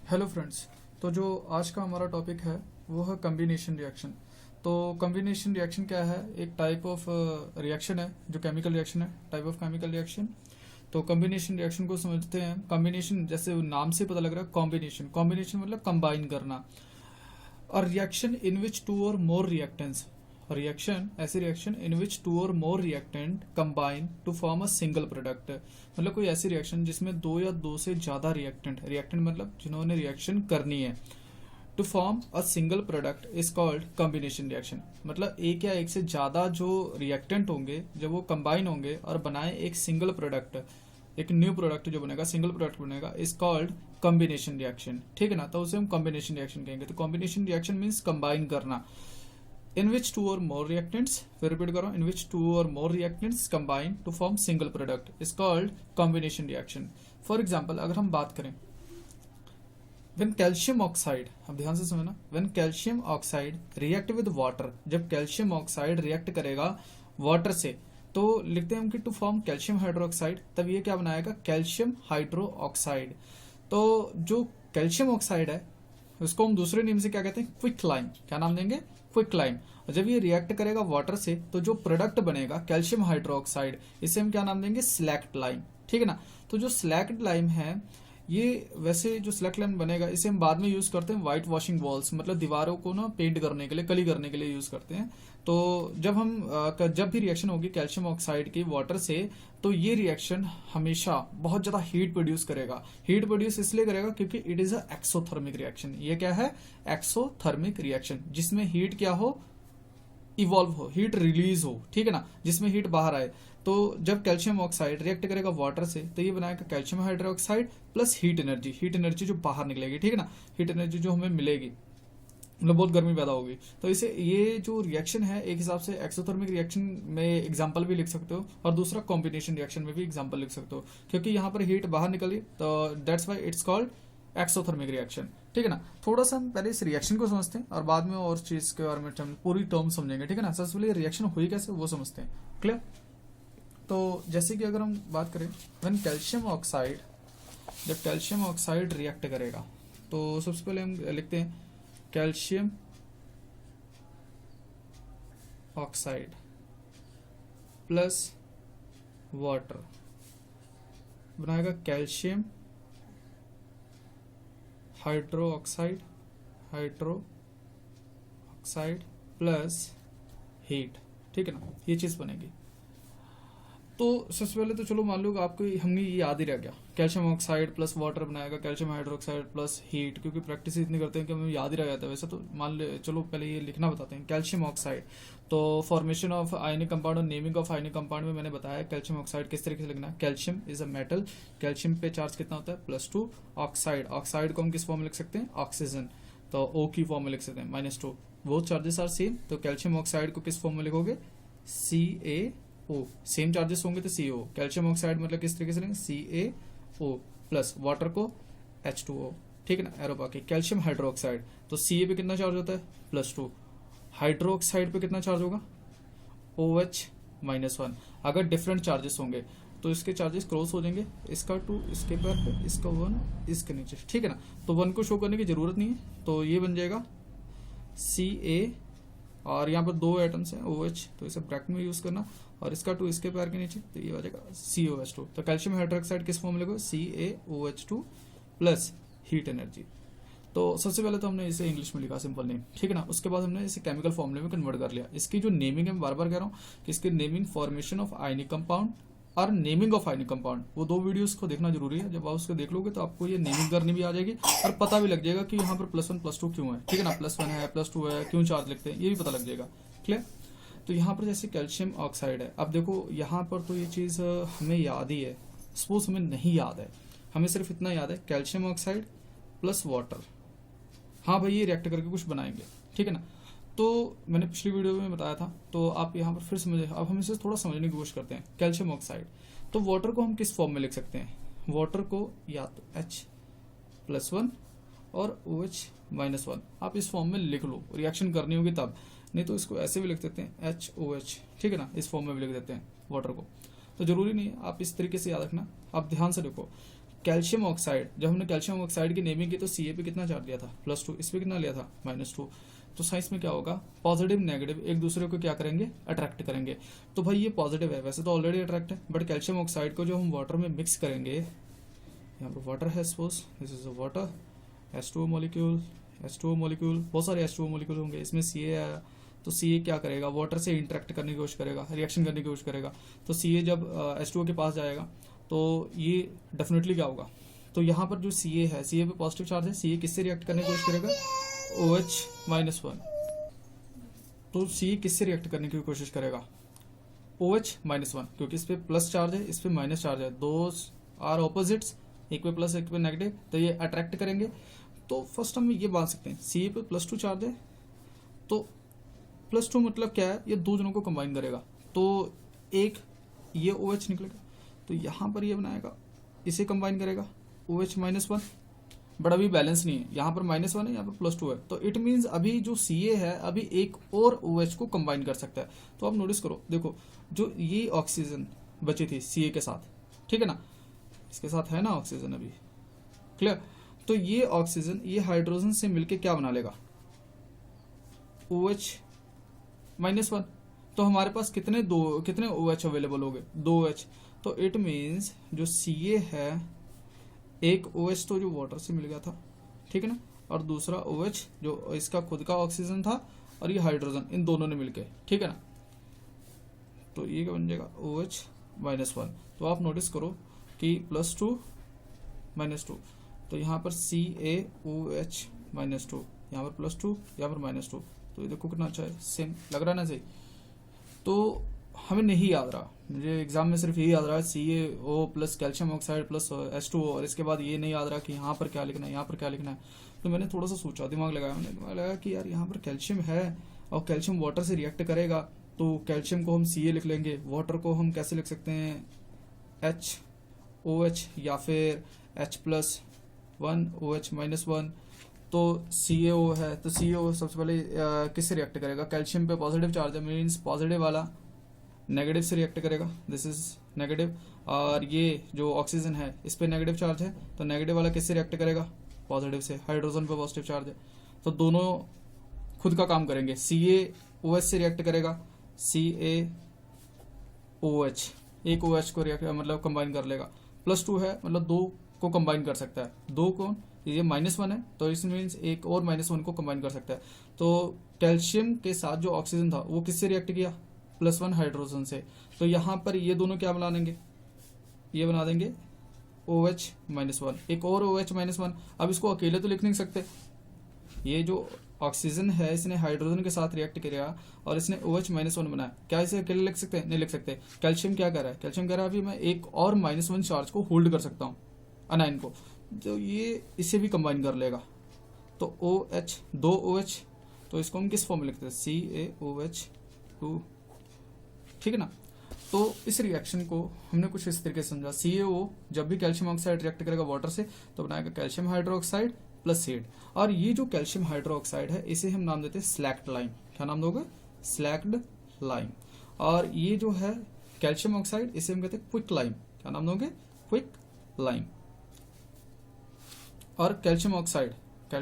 Hello friends. तो जो आज का हमारा टॉपिक है वो है कॉम्बिनेशन रिएक्शन। तो कॉम्बिनेशन रिएक्शन क्या है? एक टाइप ऑफ रिएक्शन है जो केमिकल रिएक्शन है, टाइप ऑफ केमिकल रिएक्शन। तो कॉम्बिनेशन रिएक्शन को समझते हैं। कॉम्बिनेशन जैसे नाम से पता लग रहा है, कॉम्बिनेशन कॉम्बिनेशन मतलब कंबाइन करना। और reaction in which two or more reactants, reaction ऐसी reaction in which two or more reactant combine to form a single product. मतलब कोई ऐसी रिएक्शन जिसमें दो या दो से ज्यादा रिएक्टेंट मतलब जिन्होंने रिएक्शन करनी है, to form a single product is called combination reaction. मतलब एक या एक से ज्यादा जो रिएक्टेंट होंगे जब वो कंबाइन होंगे और बनाए एक सिंगल प्रोडक्ट, एक न्यू प्रोडक्ट जो बनेगा, सिंगल प्रोडक्ट बनेगा, इज कॉल्ड कॉम्बिनेशन रिएक्शन। ठीक है ना? तो उसे हम कॉम्बिनेशन रिएक्शन कहेंगे। तो कॉम्बिनेशन रिएक्शन मीन्स कंबाइन करना। In which two or more reactants, फिर रिपीट करो, in which two or more reactants combine to form single product is called combination reaction. For example, अगर हम बात करें when calcium oxide, अब ध्यान से समझना, when calcium oxide react with water, जब calcium oxide react करेगा water से, तो लिखते हैं हम कि to form calcium hydroxide, तब ये क्या बनाएगा? calcium hydroxide। तो जो calcium oxide है उसको हम दूसरे नेम से क्या कहते हैं? Quick lime. क्या नाम देंगे? Quick lime. और जब ये रिएक्ट करेगा वाटर से तो जो प्रोडक्ट बनेगा कैल्शियम हाइड्रोक्साइड, इसे हम क्या नाम देंगे? Slaked lime. ठीक है ना? तो जो स्लैक्ड लाइम है, ये वैसे जो स्लैक्ड लाइम बनेगा इसे हम बाद में यूज करते हैं व्हाइट वॉशिंग वॉल्स, मतलब दीवारों को ना पेंट करने के लिए, कली करने के लिए यूज करते हैं। तो जब भी रिएक्शन होगी कैल्शियम ऑक्साइड की वाटर से, तो ये रिएक्शन हमेशा बहुत ज्यादा हीट प्रोड्यूस करेगा। हीट प्रोड्यूस इसलिए करेगा क्योंकि it is a exothermic reaction. ये क्या है? एक्सोथर्मिक रिएक्शन, जिसमें हीट क्या हो? इवॉल्व हो, हीट रिलीज हो। ठीक है ना? जिसमें हीट बाहर आए। तो जब कैल्शियम ऑक्साइड रिएक्ट करेगा वाटर से तो ये बनाएगा calcium hydroxide plus heat energy. Heat energy जो बाहर निकलेगी, ठीक है ना? हीट एनर्जी जो हमें मिलेगी, मतलब बहुत गर्मी पैदा होगी। तो इसे ये जो रिएक्शन है एक हिसाब से एक्सोथर्मिक रिएक्शन में एग्जांपल भी लिख सकते हो, और दूसरा कॉम्बिनेशन रिएक्शन में भी एग्जांपल लिख सकते हो, क्योंकि यहाँ पर हीट बाहर निकली, तो that's why it's called exothermic reaction. ठीक है ना? थोड़ा सा हम पहले इस रिएक्शन को समझते हैं और बाद में और चीज के बारे में हम पूरी टर्म समझेंगे। ठीक है ना? सबसे पहले रिएक्शन हुई कैसे वो समझते हैं। क्लियर? तो जैसे कि अगर हम बात करें व्हेन कैल्शियम ऑक्साइड, जब कैल्शियम ऑक्साइड रिएक्ट करेगा तो सबसे पहले हम लिखते हैं कैल्शियम ऑक्साइड प्लस वाटर बनाएगा कैल्शियम हाइड्रोक्साइड प्लस हीट। ठीक है ना? ये चीज बनेगी। तो सबसे पहले तो चलो मान लो आपको हमने ये याद ही रह गया, कैल्शियम ऑक्साइड प्लस वाटर बनाएगा कैल्शियम हाइड्रोक्साइड प्लस हीट, क्योंकि प्रैक्टिस इतनी करते हैं कि हमें याद ही रह जाता है। वैसे तो मान ले, चलो पहले ये लिखना बताते हैं। कैल्शियम ऑक्साइड, तो फॉर्मेशन ऑफ आयनिक कंपाउंड और नेमिंग ऑफ आयनिक कंपाउंड में मैंने बताया कैल्शियम ऑक्साइड किस तरीके से लिखना है। Calcium is a metal, calcium पे चार्ज कितना होता है? +2। ऑक्साइड, ऑक्साइड को हम किस फॉर्म में लिख सकते हैं? ऑक्सीजन, तो O की फॉर्म में लिख सकते हैं -2। वो चार्जेस आर सेम, तो कैल्शियम ऑक्साइड को किस फॉर्म में लिखोगे? CaO। सेम चार्जेस होंगे तो CO। कैल्शियम ऑक्साइड मतलब किस तरीके से लेंगे? CaO प्लस वाटर को H2O। ठीक है ना? एरो बाकी कैल्शियम हाइड्रोक्साइड, तो Ca पे कितना चार्ज होता है? +2। हाइड्रोक्साइड पे कितना चार्ज होगा? OH-1। अगर डिफरेंट चार्जेस होंगे तो इसके चार्जेस क्रॉस हो जाएंगे, इसका 2 इसके पैर पे, इसका 1 इसके नीचे। ठीक है ना? तो 1 को शो करने की जरूरत नहीं है, तो ये बन जाएगा Ca, और यहाँ पर 2 एटम्स हैं OH, तो इसे ब्रैकेट में यूज करना, और इसका 2 इसके पैर के नीचे, तो ये बचेगा COH2। तो कैल्शियम हाइड्रोक्साइड किस फॉर्म में लिखो? CaOH2 plus heat energy. तो सबसे पहले तो हमने इसे इंग्लिश में लिखा सिंपल नेम। ठीक है ना? उसके बाद हमने इसे केमिकल फॉर्मूले में कन्वर्ट कर लिया। इसकी जो नेमिंग है, मैं बार बार कह रहा हूँ कि इसकी naming formation of ionic compound और नेमिंग ऑफ आयनिक कंपाउंड, वो 2 वीडियोस को देखना जरूरी है। जब आप उसको देख लोगे तो आपको ये नेमिंग करनी भी आ जाएगी और पता भी लग जाएगा कि यहाँ पर +1 +2 क्यों है। ठीक है ना? +1 है +2 है, क्यों चार्ज लिखते हैं, ये भी पता लग जाएगा। क्लियर? तो यहाँ पर जैसे कैल्शियम ऑक्साइड है, अब देखो यहाँ पर तो ये चीज हमें याद ही है, सपोज हमें नहीं याद है, हमें सिर्फ इतना याद है कैल्शियम ऑक्साइड प्लस वाटर। हाँ भाई, ये रिएक्ट करके कुछ बनाएंगे। ठीक है ना? तो मैंने पिछली वीडियो में बताया था, तो आप यहाँ पर फिर समझे। अब हम इसे थोड़ा समझने की कोशिश करते हैं। कैल्शियम ऑक्साइड, तो वाटर को हम किस फॉर्म में लिख सकते हैं? वाटर को या तो H+1 और OH-1, आप इस फॉर्म में लिख लो, रिएक्शन करनी होगी तब, नहीं तो इसको ऐसे भी लिख देते हैं HOH। ठीक है ना? इस फॉर्म में भी लिख देते हैं वाटर को, तो जरूरी नहीं है, आप इस तरीके से याद रखना। आप ध्यान से देखो, कैल्शियम ऑक्साइड, जब हमने कैल्शियम ऑक्साइड की नेमिंग की तो Ca पे कितना चार्ज लिया था, +2, इस पे कितना लिया था, -2। तो साइंस में क्या होगा, पॉजिटिव नेगेटिव एक दूसरे को क्या करेंगे, अट्रैक्ट करेंगे। तो भाई ये पॉजिटिव है, वैसे तो ऑलरेडी अट्रैक्ट है, बट कैल्शियम ऑक्साइड को जो हम वाटर में मिक्स करेंगे, यहाँ पर वाटर है, suppose this is a water, H2O molecule, H2O molecule, बहुत सारे H2O मॉलिक्यूल होंगे, इसमें Ca आया, तो Ca क्या करेगा, वाटर से इंटरेक्ट करने की कोशिश करेगा, रिएक्शन करने की कोशिश करेगा। तो Ca जब H2O के पास जाएगा तो ये डेफिनेटली क्या होगा, तो यहाँ पर जो Ca है, Ca पे पॉजिटिव चार्ज है, Ca किससे रिएक्ट करने की कोशिश करेगा, OH-1। तो Ca किससे रिएक्ट करने की कोशिश करेगा, OH-1, क्योंकि इस पे प्लस चार्ज है, इस पे माइनस चार्ज है, दो आर ऑपोजिट्स, एक पे प्लस एक पे नेगेटिव, तो ये अट्रैक्ट करेंगे। तो फर्स्ट हम ये बात सकते हैं, Ca पे +2 चार्ज है, तो +2 मतलब क्या है, ये दो जनों को कंबाइन करेगा, तो एक ये OH निकलेगा, तो यहाँ पर ये बनाएगा, इसे कंबाइन करेगा OH-1, बट अभी बैलेंस नहीं है, यहाँ पर -1 है, यहाँ पर +2 है, तो इट मीन्स अभी जो Ca है अभी एक और OH को कंबाइन कर सकता है। तो आप नोटिस करो, देखो जो ये ऑक्सीजन बची थी Ca के साथ, ठीक है ना, इसके साथ है ना ऑक्सीजन अभी, क्लियर। तो ये ऑक्सीजन ये हाइड्रोजन से मिलके क्या बना लेगा, OH-1। तो हमारे पास कितने OH अवेलेबल हो गए, 2 OH। तो इट मीन्स जो Ca है, एक OH तो जो वाटर से मिल गया था, ठीक है ना, और दूसरा OH जो इसका खुद का ऑक्सीजन था, और ये हाइड्रोजन, इन दोनों ने मिलके, ठीक है ना, तो ये क्या बन जाएगा, OH-1। तो आप नोटिस करो कि +2 -2, तो यहाँ पर CaOH-2, यहाँ पर +2, यहाँ पर -2, तो ये देखो कितना अच्छा है, सेम लग रहा है ना सही। तो हमें नहीं याद रहा, मुझे एग्जाम में सिर्फ यही याद रहा है CaO plus calcium oxide plus H2O, और इसके बाद ये नहीं याद रहा कि यहाँ पर क्या लिखना है, यहाँ पर क्या लिखना है। तो मैंने थोड़ा सा सोचा, दिमाग लगाया, मैंने दिमाग लगाया कि यार यहाँ पर कैल्शियम है और कैल्शियम वाटर से रिएक्ट करेगा, तो कैल्शियम को हम Ca लिख लेंगे, वाटर को हम कैसे लिख सकते हैं, HOH या फिर H+1 OH-1। तो CaO है, तो CaO सबसे पहले किससे रिएक्ट करेगा, कैल्शियम पे पॉजिटिव चार्ज है, मीन्स पॉजिटिव वाला नेगेटिव से रिएक्ट करेगा, दिस इज नेगेटिव। और ये जो ऑक्सीजन है इस पे नेगेटिव चार्ज है, तो नेगेटिव वाला किससे रिएक्ट करेगा, पॉजिटिव से, हाइड्रोजन पे पॉजिटिव चार्ज है, तो दोनों खुद का काम करेंगे। CaOH से रिएक्ट करेगा, CaOH एक OH को रिएक्ट मतलब कंबाइन कर लेगा, +2 है मतलब दो को कंबाइन कर सकता है, दो को, ये -1 है, तो इस मीन्स एक और -1 को कंबाइन कर सकता है। तो कैल्शियम के साथ जो ऑक्सीजन था वो किससे रिएक्ट किया, +1 हाइड्रोजन से, तो यहाँ पर ये दोनों क्या बना देंगे, ये बना देंगे OH-1, एक और OH-1। अब इसको अकेले तो लिख नहीं सकते, ये जो ऑक्सीजन है इसने हाइड्रोजन के साथ रिएक्ट किया और इसने OH-1 बनाया, क्या इसे अकेले लिख सकते हैं, नहीं लिख सकते। कैल्शियम क्या कर रहा है, कैल्शियम कह रहा है अभी मैं एक और -1 चार्ज को होल्ड कर सकता हूँ, अनाइन को, तो ये इसे भी कंबाइन कर लेगा, तो OH, दो OH, तो इसको हम किस फॉर्म में लिखते हैं, CaOH2, ठीक है ना। तो इस रिएक्शन को हमने कुछ इस तरीके से समझा, CaO जब भी कैल्शियम ऑक्साइड रिएक्ट करेगा वाटर से तो बनाएगा कैल्शियम हाइड्रोक्साइड प्लस सीड, और ये जो कैल्शियम हाइड्रोक्साइड है इसे हम नाम देते हैं स्लैक्ड लाइम, क्या नाम दोगे, स्लैक्ड लाइम। और ये जो है कैल्शियम ऑक्साइड इसे हम कहते हैं क्विक लाइम, क्या नाम दोगे, क्विक लाइम। और कैल्शियम ऑक्साइड का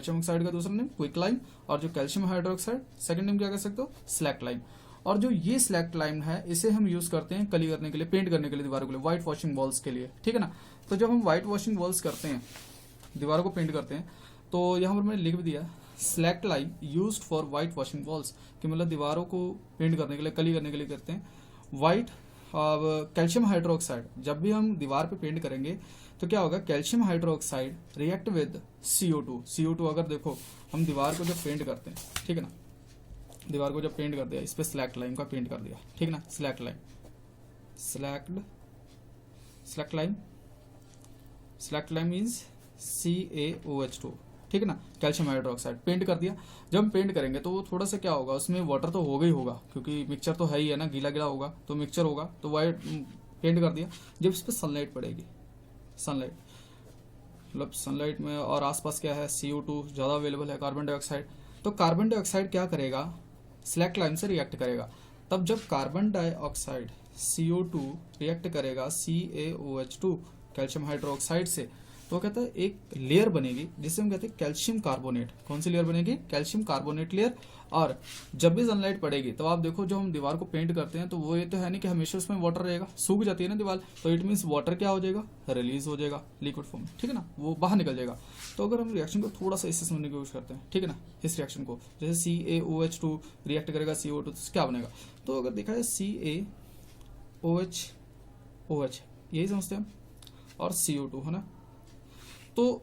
दूसरा नेम क्विक लाइम, और जो कैल्शियम हाइड्रोक्साइड सेकंड नेम क्या कह सकते हो, स्लैक्ड लाइम। और जो ये स्लैक्ड लाइम है इसे हम यूज करते हैं कली करने के लिए, पेंट करने के लिए, दीवारों के लिए, व्हाइट वॉशिंग वॉल्स के लिए, ठीक है ना। तो जब हम व्हाइट वॉशिंग वॉल्स करते हैं, दीवारों को पेंट करते हैं, तो यहाँ पर मैंने लिख भी दिया slaked lime used for white washing walls, कि मतलब दीवारों को पेंट करने के लिए, कली करने के लिए करते हैं। व्हाइट कैल्शियम हाइड्रोक्साइड जब भी हम दीवार पे पेंट करेंगे तो क्या होगा, calcium hydroxide react with CO2। अगर देखो हम दीवार को जब पेंट करते हैं, ठीक है ना, दीवार को जब पेंट कर दिया, इस पे स्लैक्ड लाइम का पेंट कर दिया, ठीक है ना, स्लैक्ड लाइम मीन्स CaOH2, ठीक है ना, कैल्शियम हाइड्रोक्साइड पेंट कर दिया। जब हम पेंट करेंगे तो वो थोड़ा सा क्या होगा, उसमें वाटर तो होगा ही होगा, क्योंकि मिक्सचर तो है ही है ना, गीला गीला होगा तो मिक्सचर होगा, तो वाइट पेंट कर दिया। जब इस पर सनलाइट पड़ेगी, सनलाइट में और आसपास क्या है, CO2 ज्यादा अवेलेबल है, कार्बन डाइऑक्साइड, तो कार्बन डाइऑक्साइड क्या करेगा, स्लैक्ड लाइम से रिएक्ट करेगा। तब जब कार्बन डाइऑक्साइड CO2 रिएक्ट करेगा CaOH2 कैल्शियम हाइड्रोक्साइड से, तो कहता है एक लेयर बनेगी जिसे हम कहते हैं कैल्शियम कार्बोनेट। कौन सी लेयर बनेगी? Calcium carbonate layer. और जब भी सनलाइट पड़ेगी तो आप देखो जो हम दीवार को पेंट करते हैं तो वो ये तो है नहीं कि हमेशा उसमें वाटर रहेगा, सूख जाती है ना दीवार, तो इट मीन्स वाटर क्या हो जाएगा? रिलीज हो जाएगा लिक्विड फॉर्म, ठीक है ना, वो बाहर निकल जाएगा। तो अगर हम रिएक्शन को थोड़ा सा इससे समझने की कोशिश करते हैं, ठीक है ना, इस रिएक्शन को, जैसे CaOH2 रिएक्ट करेगा CO2 तो क्या बनेगा? तो अगर देखा जाए CaOH यही समझते हैं हम, और CO2 है ना। तो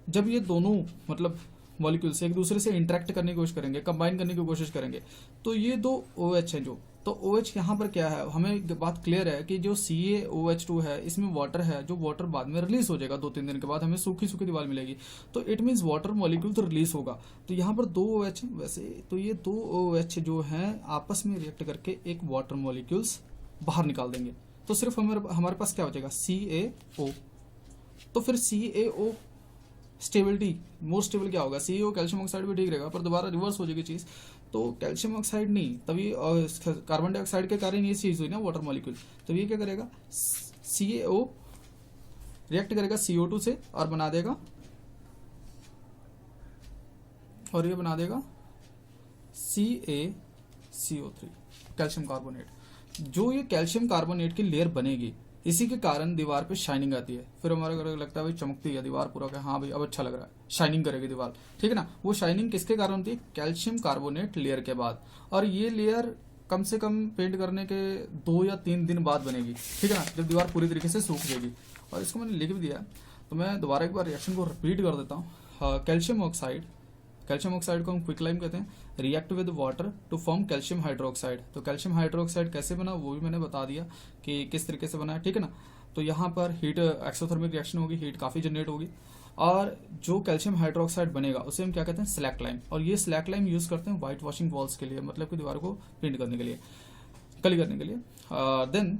जब ये दोनों मतलब मॉलिक्यूल्स एक दूसरे से इंटरेक्ट करने की कोशिश करेंगे, कंबाइन करने की कोशिश करेंगे, तो ये दो OH हैं जो, तो OH यहाँ पर क्या है, हमें एक बात क्लियर है कि जो CaOH2 है इसमें वाटर है, जो वाटर बाद में रिलीज हो जाएगा 2-3 दिन के बाद, हमें सूखी सूखी दीवार मिलेगी, तो इट मीन्स वाटर मॉलिक्यूल तो रिलीज होगा। तो यहाँ पर दो OH वैसे तो ये दो OH जो हैं आपस में रिएक्ट करके एक वाटर मॉलिक्यूल्स बाहर निकाल देंगे, तो सिर्फ हमारे पास क्या बचेगा? CaO। तो फिर CaO स्टेबिलिटी, मोर स्टेबल क्या होगा? CaO कैल्शियम ऑक्साइड भी ठीक रहेगा, पर दोबारा रिवर्स हो जाएगी चीज, तो कैल्शियम ऑक्साइड नहीं, तभी कार्बन डाइऑक्साइड के कारण ये चीज हुई ना वाटर मॉलिक्यूल। तो ये क्या करेगा? CaO रिएक्ट करेगा CO2 से और बना देगा, और ये बना देगा CaCO3 कैल्शियम कार्बोनेट। जो ये कैल्शियम कार्बोनेट की लेयर बनेगी इसी के कारण दीवार पे शाइनिंग आती है, फिर हमारे को लगता है भाई चमकती है दीवार पूरा, का हाँ भाई अब अच्छा लग रहा है, शाइनिंग करेगी दीवार, ठीक है ना। वो शाइनिंग किसके कारण होती है? कैल्शियम कार्बोनेट लेयर के बाद। और ये लेयर कम से कम पेंट करने के 2 या 3 दिन बाद बनेगी, ठीक है ना, जब दीवार पूरी तरीके से सूख जाएगी। और इसको मैंने लिख भी दिया, तो मैं दोबारा एक बार रिएक्शन को रिपीट कर देता हूँ। कैल्शियम ऑक्साइड को हम क्विकलाइम कहते हैं, react with water to form calcium hydroxide. तो कैल्शियम हाइड्रोक्साइड कैसे बना वो भी मैंने बता दिया कि किस तरीके से बना है, ठीक है ना। तो यहाँ पर हीट एक्सोथर्मिक रिएक्शन होगी, हीट काफी जनरेट होगी, और जो कैल्शियम हाइड्रोक्साइड बनेगा उसे हम क्या कहते हैं? Slack lime. और ये स्लैक लाइम यूज करते हैं व्हाइट वॉशिंग वॉल्स के लिए, मतलब कि दीवार को पेंट करने के लिए, कली करने के लिए। Then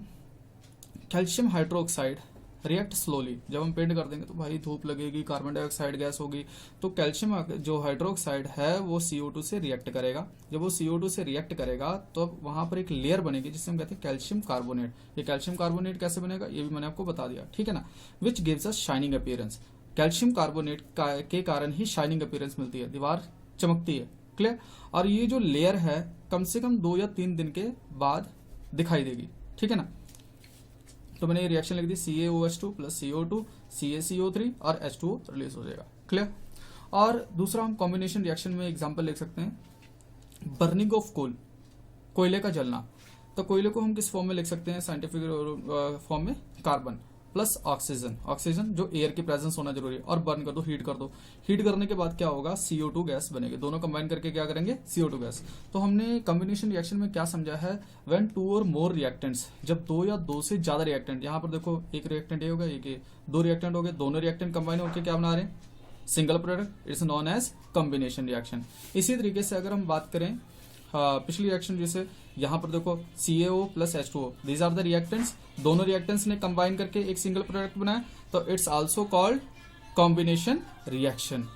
calcium hydroxide react slowly, जब हम पेंट कर देंगे तो भाई धूप लगेगी, कार्बन डाइऑक्साइड गैस होगी, तो कैल्शियम जो हाइड्रोक्साइड है वो CO2 से रिएक्ट करेगा। जब वो CO2 से रिएक्ट करेगा तो वहां पर एक लेयर बनेगी जिसे हम कहते हैं कैल्शियम कार्बोनेट। ये कैल्शियम कार्बोनेट कैसे बनेगा ये भी मैंने आपको बता दिया, ठीक है ना। Which gives us shining appearance. Calcium carbonate के कारण ही शाइनिंग अपीयरेंस मिलती है, दीवार चमकती है, क्लियर। और ये जो लेयर है कम से कम 2 या 3 दिन के बाद दिखाई देगी, ठीक है ना। तो मैंने ये रिएक्शन लिख दी, CaOH2 प्लस CO2 CaCO3 और H2O रिलीज हो जाएगा, क्लियर। और दूसरा हम कॉम्बिनेशन रिएक्शन में एग्जांपल लिख सकते हैं, बर्निंग ऑफ कोल, कोयले का जलना। तो कोयले को हम किस फॉर्म में लिख सकते हैं? साइंटिफिक फॉर्म में, कार्बन प्लस ऑक्सीजन, ऑक्सीजन जो एयर की प्रेजेंस होना जरूरी है, और बर्न कर दो, हीट कर दो। हीट करने के बाद क्या होगा? CO2 गैस बनेगी, दोनों कंबाइन करके क्या करेंगे? CO2 gas. तो हमने कॉम्बिनेशन रिएक्शन में क्या समझा है? व्हेन 2 और मोर रिएक्टेंट्स, जब 2 या 2 से ज्यादा रिएक्टेंट, यहाँ पर देखो एक रिएक्टेंट ये होगा, एक 2 रिएक्टेंट हो गए, दोनों रिएक्टेंट कंबाइन होकर क्या बना रहे हैं? Single product, it's known as combination reaction. इसी तरीके से अगर हम बात करें पिछली रिएक्शन, जैसे यहाँ पर देखो CaO plus H2O, these are the reactants, दोनों रिएक्टेंट्स ने कंबाइन करके एक सिंगल प्रोडक्ट बनाया, तो it's also called combination reaction.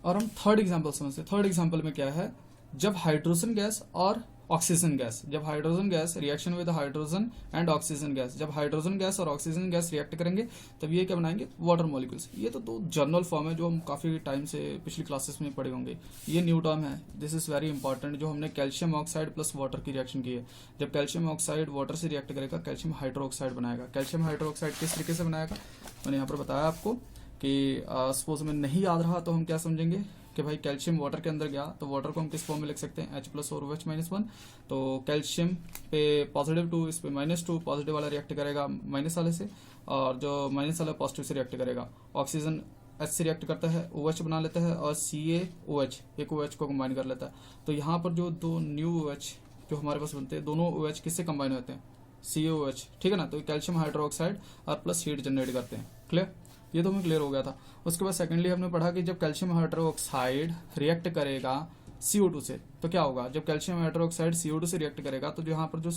और हम थर्ड एग्जांपल समझते हैं। थर्ड एग्जांपल में क्या है? जब हाइड्रोजन गैस और ऑक्सीजन गैस, जब hydrogen gas reaction with hydrogen and oxygen gas, जब हाइड्रोजन गैस और ऑक्सीजन गैस रिएक्ट करेंगे तब ये क्या बनाएंगे? Water molecules. ये तो 2 जनरल फॉर्म है जो हम काफी टाइम से पिछली क्लासेस में पढ़े होंगे। ये न्यू टर्म है, दिस इज वेरी इंपॉर्टेंट, जो हमने कैल्शियम ऑक्साइड प्लस वाटर की रिएक्शन की है। जब कैल्शियम ऑक्साइड वाटर से रिएक्ट करेगा कैल्शियम हाइड्रोक्साइड बनाएगा। कैल्शियम हाइड्रोक्साइड किस तरीके से बनाएगा मैंने यहाँ पर बताया आपको कि सपोज में नहीं याद रहा तो हम क्या समझेंगे कि भाई कैल्शियम वाटर के अंदर गया तो वाटर को हम किस फॉर्म में लिख सकते हैं? H प्लस और OH माइनस 1। तो कैल्शियम पे +2, इस पे -2, पॉजिटिव वाला रिएक्ट करेगा माइनस वाले से, और जो माइनस वाला पॉजिटिव से रिएक्ट करेगा। ऑक्सीजन H से रिएक्ट करता है, OH बना लेता है, और CaOH एक OH को कंबाइन कर लेता है। तो यहाँ पर जो 2 न्यू OH जो हमारे पास बनते हैं, दोनों OH किससे कंबाइन होते हैं? CaOH, ठीक है ना। तो कैल्शियम हाइड्रोक्साइड और प्लस हीट जनरेट करते हैं, क्लियर। ये तो हमें क्लियर हो गया था। उसके बाद सेकेंडली हमने पढ़ा कि जब कैल्शियम हाइड्रोक्साइड रिएक्ट करेगा CO2 से तो क्या होगा? जब कैल्शियम हाइड्रोक्साइड CO2 से रिएक्ट करेगा तो यहाँ पर जो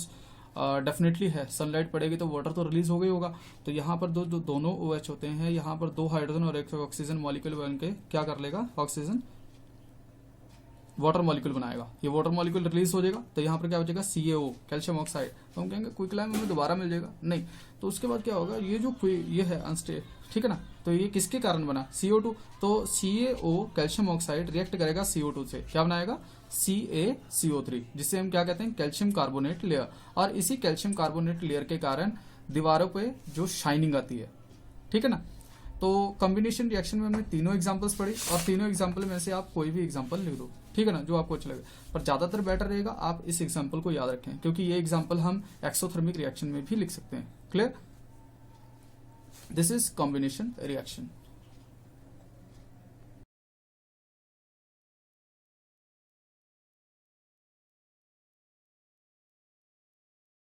डेफिनेटली है सनलाइट पड़ेगी तो वाटर तो रिलीज हो गई होगा। तो यहाँ पर जो दोनों OH होते हैं, यहाँ पर 2 हाइड्रोजन और 1 ऑक्सीजन मॉलिक्यूल बन के क्या कर लेगा? ऑक्सीजन वाटर मॉलिक्यूल बनाएगा, ये वाटर मॉलिक्यूल रिलीज हो जाएगा, तो यहाँ पर क्या बचेगा CaO कैल्शियम ऑक्साइड। तो हम कहेंगे क्विकलाइम हमें दोबारा मिल जाएगा, नहीं। तो उसके बाद क्या होगा, ये जो ये है अनस्टेबल, ठीक है ना, तो ये किसके कारण बना, CO2। तो CaO कैल्शियम ऑक्साइड रिएक्ट करेगा CO2 से, क्या बनाएगा CaCO3, जिससे हम क्या कहते हैं कैल्शियम कार्बोनेट लेयर। और इसी कैल्शियम कार्बोनेट लेयर के कारण दीवारों पे जो शाइनिंग आती है, ठीक है ना। तो कॉम्बिनेशन रिएक्शन में हमने तीनों एग्जांपल्स पढ़ी, और तीनों एग्जांपल में से आप कोई भी एग्जांपल लिख दो, ठीक है ना, जो आपको अच्छा लगे। पर ज्यादातर बेटर रहेगा आप इस एग्जांपल को याद रखें, क्योंकि ये एग्जांपल हम एक्सोथर्मिक रिएक्शन में भी लिख सकते हैं। Clear, this is combination reaction.